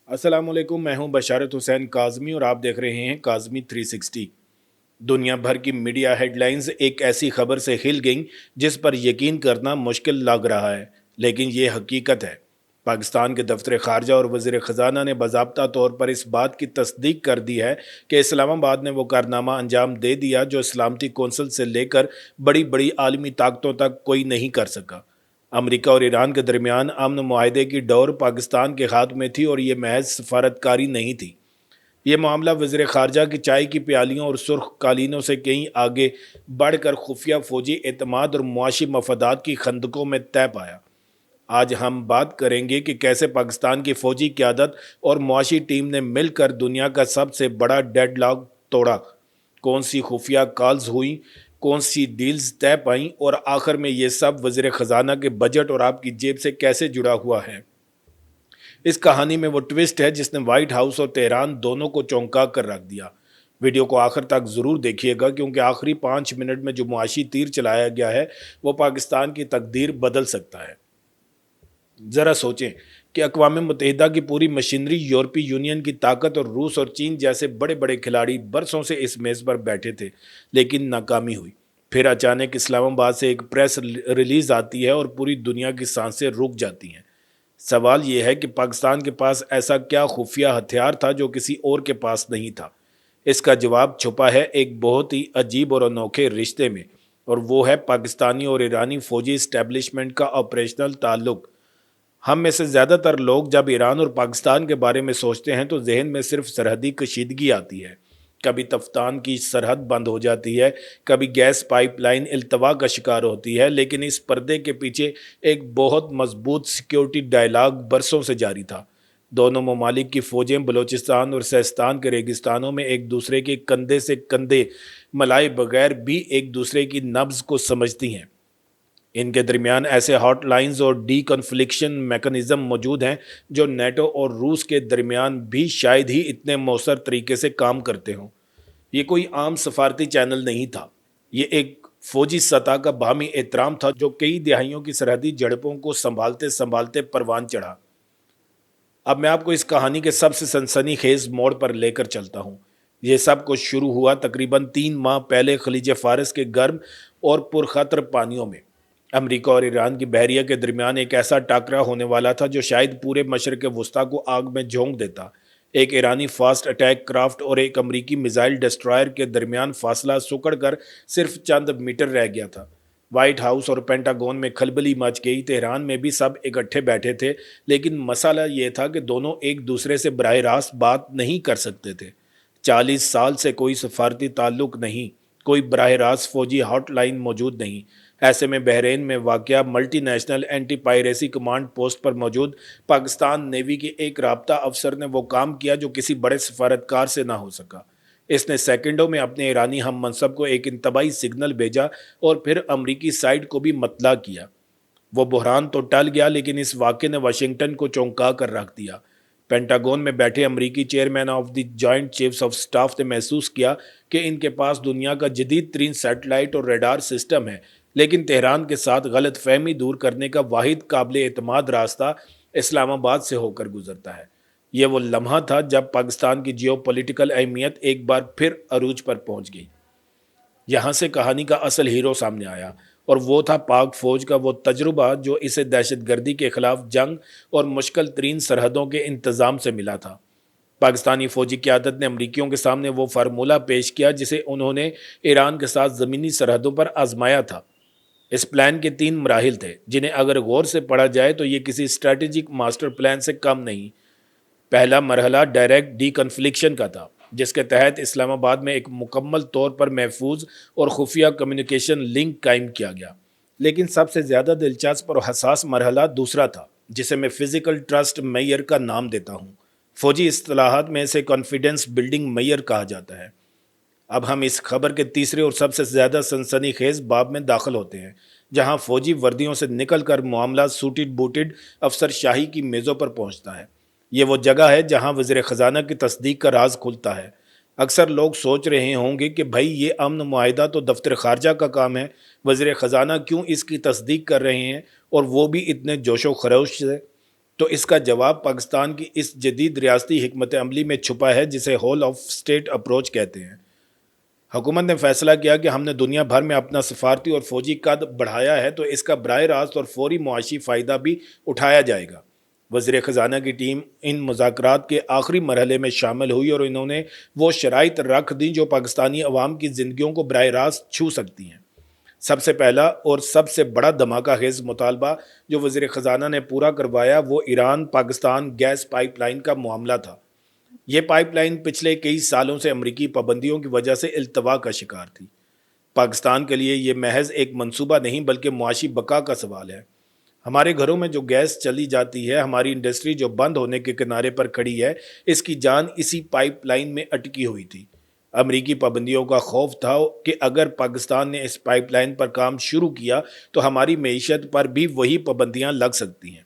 अस्सलाम वालेकुम। मैं हूं बशारत हुसैन काज़मी और आप देख रहे हैं काज़मी 360। दुनिया भर की मीडिया हेडलाइंस एक ऐसी खबर से हिल गईं जिस पर यकीन करना मुश्किल लग रहा है, लेकिन ये हकीकत है। पाकिस्तान के दफ्तर खारजा और वज़ीर ख़जाना ने बाज़ाब्ता तौर पर इस बात की तस्दीक कर दी है कि इस्लामाबाद ने वो कारनामा अंजाम दे दिया जो सलामती कौंसिल से लेकर बड़ी बड़ी आलमी ताकतों तक कोई नहीं कर सका। अमेरिका और ईरान के दरमियान अमन मुआहदे की डोर पाकिस्तान के हाथ में थी और ये महज सफारतकारी नहीं थी। ये मामला वज़ीर ख़ारजा की चाय की प्यालियों और सुर्ख कालीनों से कहीं आगे बढ़कर खुफिया फौजी एतमाद और मुआशी मफादात की खंदकों में तय पाया। आज हम बात करेंगे कि कैसे पाकिस्तान की फ़ौजी क़यादत और मुआशी टीम ने मिलकर दुनिया का सबसे बड़ा डेडलॉक तोड़ा, कौन सी खुफिया कॉल्स हुई, कौन सी डील्स तय पाईं और आखिर में ये सब वज़ीर ख़जाना के बजट और आपकी जेब से कैसे जुड़ा हुआ है। इस कहानी में वो ट्विस्ट है जिसने व्हाइट हाउस और तेहरान दोनों को चौंका कर रख दिया। वीडियो को आखिर तक ज़रूर देखिएगा क्योंकि आखिरी 5 मिनट में जो मुआशी तीर चलाया गया है वो पाकिस्तान की तकदीर बदल सकता है। ज़रा सोचें कि अक़वाम मुत्तहिदा की पूरी मशीनरी, यूरोपीय यूनियन की ताकत और रूस और चीन जैसे बड़े बड़े खिलाड़ी बरसों से इस मेज़ पर बैठे थे, लेकिन नाकामी हुई। फिर अचानक इस्लामाबाद से एक प्रेस रिलीज़ आती है और पूरी दुनिया की सांसें रुक जाती हैं। सवाल यह है कि पाकिस्तान के पास ऐसा क्या खुफिया हथियार था जो किसी और के पास नहीं था। इसका जवाब छुपा है एक बहुत ही अजीब और अनोखे रिश्ते में, और वो है पाकिस्तानी और ईरानी फौजी इस्टेब्लिशमेंट का ऑपरेशनल ताल्लुक। हम में से ज़्यादातर लोग जब ईरान और पाकिस्तान के बारे में सोचते हैं तो जहन में सिर्फ सरहदी कशीदगी आती है। कभी तफ्तान की सरहद बंद हो जाती है, कभी गैस पाइपलाइन इल्तवा का शिकार होती है, लेकिन इस पर्दे के पीछे एक बहुत मजबूत सिक्योरिटी डायलाग बरसों से जारी था। दोनों ममालिक की फ़ौजें बलूचिस्तान और सिस्तान के रेगिस्तानों में एक दूसरे के कंधे से कंधे मिलाए बगैर भी एक दूसरे की नब्ज़ को समझती हैं। इनके दरमियान ऐसे हॉटलाइंस और डी कन्फ्लिक्शन मैकेनिज़्म मौजूद हैं जो नेटो और रूस के दरमियान भी शायद ही इतने मौसर तरीके से काम करते हों। ये कोई आम सफारती चैनल नहीं था, ये एक फौजी सतह का बाहमी एहतराम था जो कई दिहाइयों की सरहदी झड़पों को संभालते संभालते परवान चढ़ा। अब मैं आपको इस कहानी के सबसे सनसनीखेज मोड़ पर लेकर चलता हूँ। ये सब कुछ शुरू हुआ तकरीबन 3 माह पहले खलीज फारस के गर्म और पुरखतर पानियों में। अमेरिका और ईरान की बहरिया के दरमियान एक ऐसा टाकरा होने वाला था जो शायद पूरे मशरक़ वस्ती को आग में झोंक देता। एक ईरानी फास्ट अटैक क्राफ्ट और एक अमरीकी मिसाइल डिस्ट्रॉयर के दरमियान फासला सिकुड़ कर सिर्फ चंद मीटर रह गया था। व्हाइट हाउस और पेंटागन में खलबली मच गई। तेहरान में भी सब इकट्ठे बैठे थे, लेकिन मसला ये था कि दोनों एक दूसरे से बराह रास्त बात नहीं कर सकते थे। 40 साल से कोई सफारती ताल्लुक नहीं, कोई बराह रास्त फौजी हॉटलाइन मौजूद नहीं। ऐसे में बहरीन में वाक़या multi national anti piracy command post पर मौजूद पाकिस्तान नेवी के एक राब्ता अफसर ने वो काम किया जो किसी बड़े सफारतकार से ना हो सका। इसने सेकंडों में अपने ईरानी हम मनसब को एक इंतबाही सिग्नल भेजा और फिर अमरीकी साइड को भी मतला किया। वो बहरान तो टल गया, लेकिन इस वाक़े ने वाशिंगटन को चौंका कर रख दिया। पेंटागन में बैठे अमरीकी chairman of the joint chiefs of staff ने महसूस किया कि इनके पास दुनिया का जदीद तरीन सैटेलाइट और रडार सिस्टम है, लेकिन तेहरान के साथ गलत फहमी दूर करने का वाहिद काबिल एतमाद रास्ता इस्लामाबाद से होकर गुजरता है। ये वो लम्हा था जब पाकिस्तान की जियो पॉलिटिकल अहमियत एक बार फिर अरूज पर पहुंच गई। यहाँ से कहानी का असल हीरो सामने आया, और वो था पाक फौज का वो तजुर्बा जो इसे दहशतगर्दी के खिलाफ जंग और मुश्किल तरीन सरहदों के इंतज़ाम से मिला था। पाकिस्तानी फौजी क़यादत ने अमरीकियों के सामने वो फार्मूला पेश किया जिसे उन्होंने ईरान के साथ ज़मीनी सरहदों पर आजमाया था। इस प्लान के 3 मराहिल थे जिन्हें अगर गौर से पढ़ा जाए तो ये किसी स्ट्रैटेजिक मास्टर प्लान से कम नहीं। पहला मरहला डायरेक्ट डीकन्फ्लिक्शन का था, जिसके तहत इस्लामाबाद में एक मुकम्मल तौर पर महफूज और खुफिया कम्युनिकेशन लिंक कायम किया गया। लेकिन सबसे ज़्यादा दिलचस्प और हसास मरहला दूसरा था, जिसे मैं फ़िज़िकल ट्रस्ट मेयर का नाम देता हूँ। फ़ौजी इस्तिलाहात में इसे कॉन्फिडेंस बिल्डिंग मेयर कहा जाता है। अब हम इस खबर के तीसरे और सबसे ज़्यादा सनसनीखेज बाब में दाखिल होते हैं, जहाँ फ़ौजी वर्दियों से निकल कर मामला सूटेड बूटेड अफसर शाही की मेज़ों पर पहुँचता है। ये वो जगह है जहाँ वज़ीर ख़जाना की तस्दीक का राज खुलता है। अक्सर लोग सोच रहे होंगे कि भाई ये अमन मुआहिदा तो दफ्तर खारजा का काम है, वज़ीर ख़जाना क्यों इसकी तस्दीक कर रहे हैं, और वो भी इतने जोशो खरोश से। تو اس کا جواب پاکستان کی اس جدید ریاستی حکمت عملی میں چھپا ہے جسے ہول آف اسٹیٹ اپروچ کہتے ہیں۔ حکومت نے فیصلہ کیا کہ ہم نے دنیا بھر میں اپنا سفارتی اور فوجی قد بڑھایا ہے تو اس کا براہ راست اور فوری معاشی فائدہ بھی اٹھایا جائے گا۔ وزیر خزانہ کی ٹیم ان مذاکرات کے آخری مرحلے میں شامل ہوئی اور انہوں نے وہ شرائط رکھ دیں جو پاکستانی عوام کی زندگیوں کو براہ راست چھو سکتی ہیں۔ سب سے پہلا اور سب سے بڑا دھماکہ خیز مطالبہ جو وزیر خزانہ نے پورا کروایا وہ Iran Pakistan gas pipeline کا معاملہ تھا۔ یہ پائپ لائن پچھلے کئی سالوں سے امریکی پابندیوں کی وجہ سے التوا کا شکار تھی۔ پاکستان کے لیے یہ محض ایک منصوبہ نہیں بلکہ معاشی بقا کا سوال ہے۔ ہمارے گھروں میں جو گیس چلی جاتی ہے، ہماری انڈسٹری جو بند ہونے کے کنارے پر کھڑی ہے، اس کی جان اسی پائپ لائن میں اٹکی ہوئی تھی۔ امریکی پابندیوں کا خوف تھا کہ اگر پاکستان نے اس پائپ لائن پر کام شروع کیا تو ہماری معیشت پر بھی وہی پابندیاں لگ سکتی ہیں۔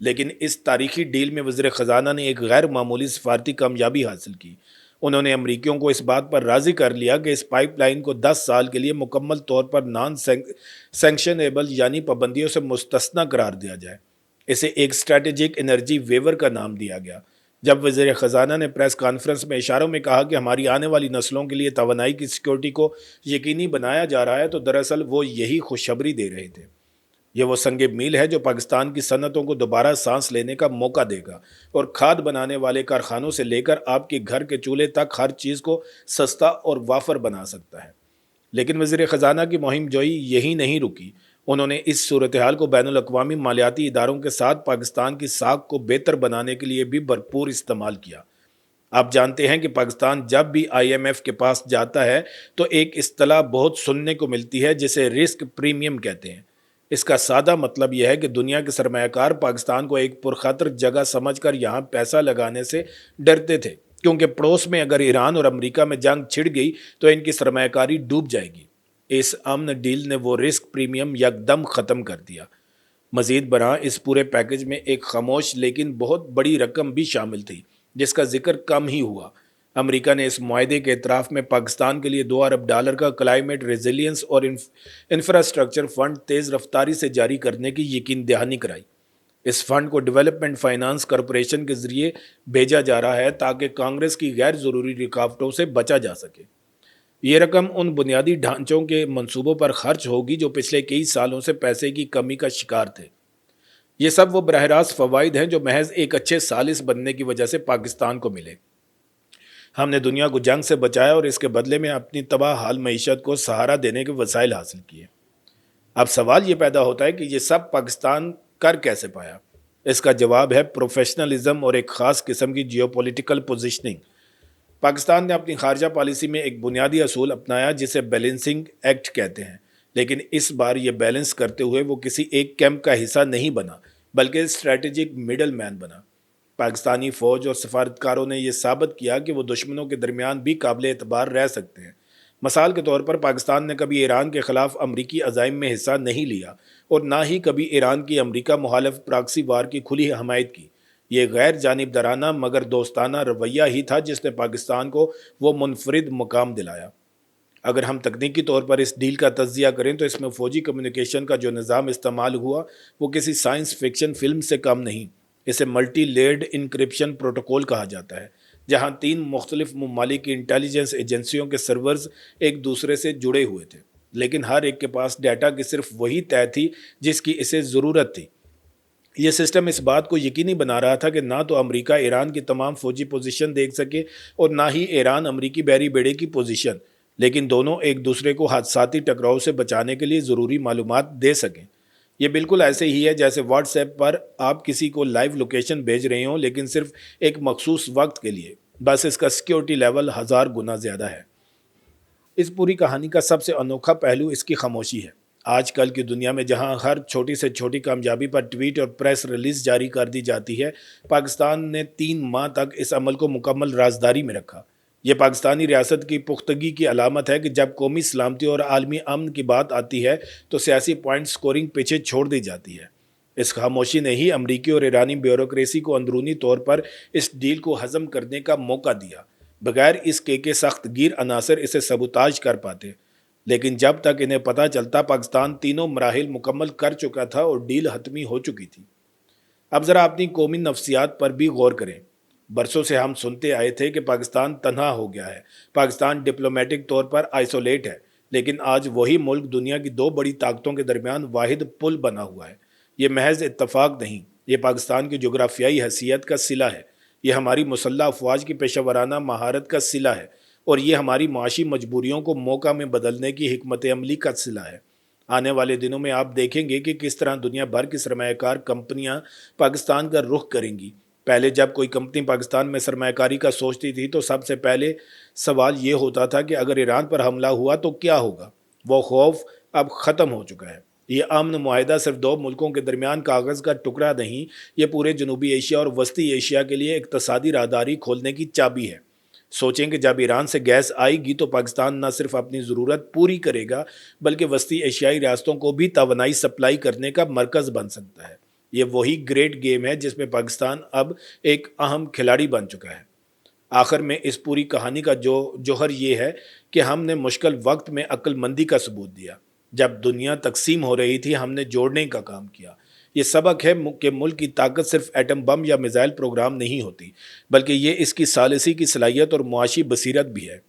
لیکن اس تاریخی ڈیل میں وزیر خزانہ نے ایک غیر معمولی سفارتی کامیابی حاصل کی۔ انہوں نے امریکیوں کو اس بات پر راضی کر لیا کہ اس پائپ لائن کو 10 سال کے لیے مکمل طور پر نان سینکشنیبل یعنی پابندیوں سے مستثنی قرار دیا جائے۔ اسے ایک اسٹریٹجک انرجی ویور کا نام دیا گیا۔ جب وزیر خزانہ نے پریس کانفرنس میں اشاروں میں کہا کہ ہماری آنے والی نسلوں کے لیے توانائی کی سیکورٹی کو یقینی بنایا جا رہا ہے تو دراصل وہ یہی خوشخبری دے رہے تھے۔ یہ وہ سنگ میل ہے جو پاکستان کی صنعتوں کو دوبارہ سانس لینے کا موقع دے گا اور کھاد بنانے والے کارخانوں سے لے کر آپ کے گھر کے چولہے تک ہر چیز کو سستا اور وافر بنا سکتا ہے۔ لیکن وزیر خزانہ کی مہم جوئی یہی نہیں رکی۔ انہوں نے اس صورتحال کو بین الاقوامی مالیاتی اداروں کے ساتھ پاکستان کی ساکھ کو بہتر بنانے کے لیے بھی بھرپور استعمال کیا۔ آپ جانتے ہیں کہ پاکستان جب بھی IMF کے پاس جاتا ہے تو ایک اصطلاح بہت سننے کو ملتی ہے جسے رسک پریمیم کہتے ہیں۔ اس کا سادہ مطلب یہ ہے کہ دنیا کے سرمایہ کار پاکستان کو ایک پرخطر جگہ سمجھ کر یہاں پیسہ لگانے سے ڈرتے تھے، کیونکہ پڑوس میں اگر ایران اور امریکہ میں جنگ چھڑ گئی تو ان کی سرمایہ کاری ڈوب جائے گی۔ اس امن ڈیل نے وہ رسک پریمیم یکدم ختم کر دیا۔ مزید برآں اس پورے پیکج میں ایک خاموش لیکن بہت بڑی رقم بھی شامل تھی جس کا ذکر کم ہی ہوا۔ امریکہ نے اس معاہدے کے اعتراف میں پاکستان کے لیے $2 ارب کا کلائمیٹ ریزیلینس اور انفراسٹرکچر فنڈ تیز رفتاری سے جاری کرنے کی یقین دہانی کرائی۔ اس فنڈ کو ڈیولپمنٹ فائنانس کارپوریشن کے ذریعے بھیجا جا رہا ہے تاکہ کانگریس کی غیر ضروری رکاوٹوں سے بچا جا سکے۔ یہ رقم ان بنیادی ڈھانچوں کے منصوبوں پر خرچ ہوگی جو پچھلے کئی سالوں سے پیسے کی کمی کا شکار تھے۔ یہ سب وہ براہ راست فوائد ہیں جو محض ایک اچھے ثالث بننے کی وجہ سے پاکستان کو ملے۔ ہم نے دنیا کو جنگ سے بچایا اور اس کے بدلے میں اپنی تباہ حال معیشت کو سہارا دینے کے وسائل حاصل کیے۔ اب سوال یہ پیدا ہوتا ہے کہ یہ سب پاکستان کر کیسے پایا؟ اس کا جواب ہے پروفیشنلزم اور ایک خاص قسم کی جیو پولیٹیکل پوزیشننگ۔ پاکستان نے اپنی خارجہ پالیسی میں ایک بنیادی اصول اپنایا جسے بیلنسنگ ایکٹ کہتے ہیں، لیکن اس بار یہ بیلنس کرتے ہوئے وہ کسی ایک کیمپ کا حصہ نہیں بنا بلکہ اسٹریٹجک مڈل مین بنا۔ پاکستانی فوج اور سفارتکاروں نے یہ ثابت کیا کہ وہ دشمنوں کے درمیان بھی قابل اعتبار رہ سکتے ہیں۔ مثال کے طور پر پاکستان نے کبھی ایران کے خلاف امریکی عزائم میں حصہ نہیں لیا اور نہ ہی کبھی ایران کی امریکہ مخالف پراکسی وار کی کھلی حمایت کی۔ یہ غیر جانبدارانہ مگر دوستانہ رویہ ہی تھا جس نے پاکستان کو وہ منفرد مقام دلایا۔ اگر ہم تکنیکی طور پر اس ڈیل کا تجزیہ کریں تو اس میں فوجی کمیونیکیشن کا جو نظام استعمال ہوا وہ کسی سائنس فکشن فلم سے کم نہیں۔ اسے ملٹی لیئرڈ انکرپشن پروٹوکول کہا جاتا ہے، جہاں 3 مختلف ممالک کی انٹیلیجنس ایجنسیوں کے سرورز ایک دوسرے سے جڑے ہوئے تھے، لیکن ہر ایک کے پاس ڈیٹا کی صرف وہی طے تھی جس کی اسے ضرورت تھی۔ یہ سسٹم اس بات کو یقینی بنا رہا تھا کہ نہ تو امریکہ ایران کی تمام فوجی پوزیشن دیکھ سکے اور نہ ہی ایران امریکی بحری بیڑے کی پوزیشن، لیکن دونوں ایک دوسرے کو حادثاتی ٹکراؤ سے بچانے کے لیے ضروری معلومات دے سکیں۔ یہ بالکل ایسے ہی ہے جیسے واٹس ایپ پر آپ کسی کو لائیو لوکیشن بھیج رہے ہوں لیکن صرف ایک مخصوص وقت کے لیے، بس اس کا سیکیورٹی لیول 1000 گنا زیادہ ہے۔ اس پوری کہانی کا سب سے انوکھا پہلو اس کی خاموشی ہے۔ آج کل کی دنیا میں جہاں ہر چھوٹی سے چھوٹی کامیابی پر ٹویٹ اور پریس ریلیز جاری کر دی جاتی ہے، پاکستان نے 3 ماہ تک اس عمل کو مکمل رازداری میں رکھا۔ یہ پاکستانی ریاست کی پختگی کی علامت ہے کہ جب قومی سلامتی اور عالمی امن کی بات آتی ہے تو سیاسی پوائنٹ سکورنگ پیچھے چھوڑ دی جاتی ہے۔ اس خاموشی نے ہی امریکی اور ایرانی بیوروکریسی کو اندرونی طور پر اس ڈیل کو ہضم کرنے کا موقع دیا۔ بغیر اس کے سخت گیر عناصر اسے سبوتاژ کر پاتے، لیکن جب تک انہیں پتہ چلتا پاکستان تینوں مراحل مکمل کر چکا تھا اور ڈیل حتمی ہو چکی تھی۔ अब ज़रा अपनी कौमी नफ्सियात पर भी गौर करें। बरसों से हम सुनते आए थे कि पाकिस्तान तन्हा हो गया है, पाकिस्तान डिप्लोमेटिक तौर पर आइसोलेट है, लेकिन आज वही मुल्क दुनिया की दो बड़ी ताकतों के दरमियान वाहिद पुल बना हुआ है। ये महज इत्तफाक नहीं, ये पाकिस्तान की जोग्राफियाई हैसियत का सिला है, ये हमारी मुसल्लह अफवाज की पेशा महारत का सिला है, और ये हमारी माशी मजबूरियों को मौका में बदलने की हिकमत अमली का सिला है। आने वाले दिनों में आप देखेंगे कि किस तरह दुनिया भर की सरमायाकार कंपनियां पाकिस्तान का रुख करेंगी। पहले जब कोई कंपनी पाकिस्तान में सरमायाकारी का सोचती थी तो सबसे पहले सवाल ये होता था कि अगर ईरान पर हमला हुआ तो क्या होगा। वो खौफ अब ख़त्म हो चुका है। ये अमन मुआहिदा सिर्फ दो मुल्कों के दरमियान कागज़ का टुकड़ा नहीं, ये पूरे जनूबी एशिया और वस्ती एशिया के लिए इक़्तिसादी राहदारी खोलने की चाबी है। सोचें कि जब ईरान से गैस आएगी तो पाकिस्तान न सिर्फ अपनी ज़रूरत पूरी करेगा, बल्कि वस्ती एशियाई रियासतों को भी तवानाई सप्लाई करने का मरकज़ बन सकता है। ये वही ग्रेट गेम है जिसमें पाकिस्तान अब एक अहम खिलाड़ी बन चुका है। आखिर में इस पूरी कहानी का जौहर ये है कि हमने मुश्किल वक्त में अक्लमंदी का सबूत दिया। जब दुनिया तकसीम हो रही थी, हमने जोड़ने का काम किया। ये सबक है कि मुल्क की ताकत सिर्फ एटम बम या मिसाइल प्रोग्राम नहीं होती, बल्कि ये इसकी सालिसी की सलाहियत और मुआशी बसीरत भी है।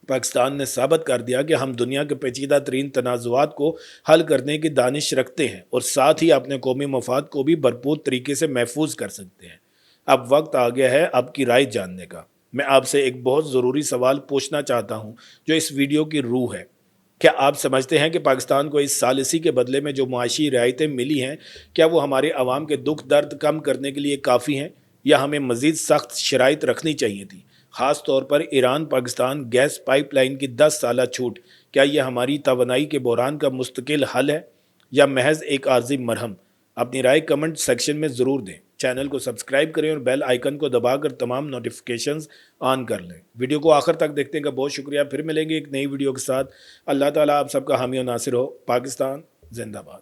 पाकिस्तान ने साबित कर दिया कि हम दुनिया के पेचीदा तरीन तनाज़ुआत को हल करने की दानिश रखते हैं और साथ ही अपने कौमी मफाद को भी भरपूर तरीके से महफूज कर सकते हैं। अब वक्त आ गया है आपकी राय जानने का। मैं आपसे एक बहुत ज़रूरी सवाल पूछना चाहता हूँ जो इस वीडियो की रूह है। क्या आप समझते हैं कि पाकिस्तान को इस सालिसी के बदले में जो मुआशी रियायतें मिली हैं, क्या वो हमारे अवाम के दुख दर्द कम करने के लिए काफ़ी हैं, या हमें मज़ीद सख्त शराइत रखनी चाहिए थी? ख़ास तौर पर ईरान पाकिस्तान गैस पाइपलाइन की 10 साला छूट, क्या यह हमारी तवानाई के बहरान का मुस्तकिल हल है या महज एक आर्जी मरहम? अपनी राय कमेंट सेक्शन में ज़रूर दें। चैनल को सब्सक्राइब करें और बेल आइकन को दबाकर तमाम नोटिफिकेशंस ऑन कर लें। वीडियो को आखिर तक देखने का बहुत शुक्रिया। फिर मिलेंगे एक नई वीडियो के साथ। अल्लाह ताला आप सबका हामी और नासिर हो। पाकिस्तान जिंदाबाद।